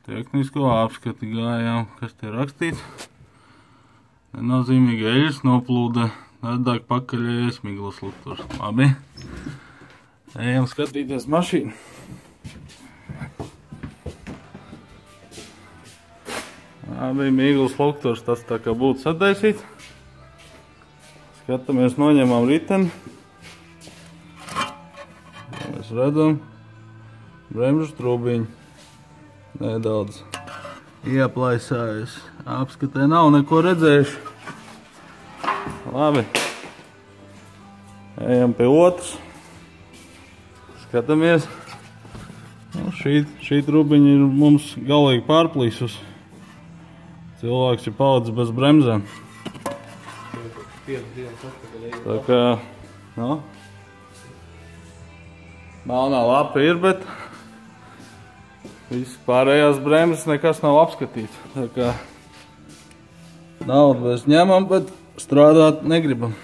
Tehnisko apskati gājām. Kas te rakstīts? Nenozīmīgi eļas noplūda. Nedāk pakaļējies miglas lukturs. Labi. Ejam skatīties mašīnu. Labi, miglas lukturs. Tas tā kā būtu sataisīts. Skatāmies, noņemam riteni. Mēs redzam. Bremžu trūbiņu. Nedaudz ieplaisājas. Apskatē nav neko redzējuši. Labi. Ejam pie otras. Skatāmies. Nu, šī trūbiņa ir mums galīgi pārplīsus. Cilvēks ir palicis bez bremzēm. Tā kā, nu, melnā lapa ir, bet viss pārējās bremzes nekas nav apskatīts. Tā kā naudu mēs ņemam, bet strādāt negribam.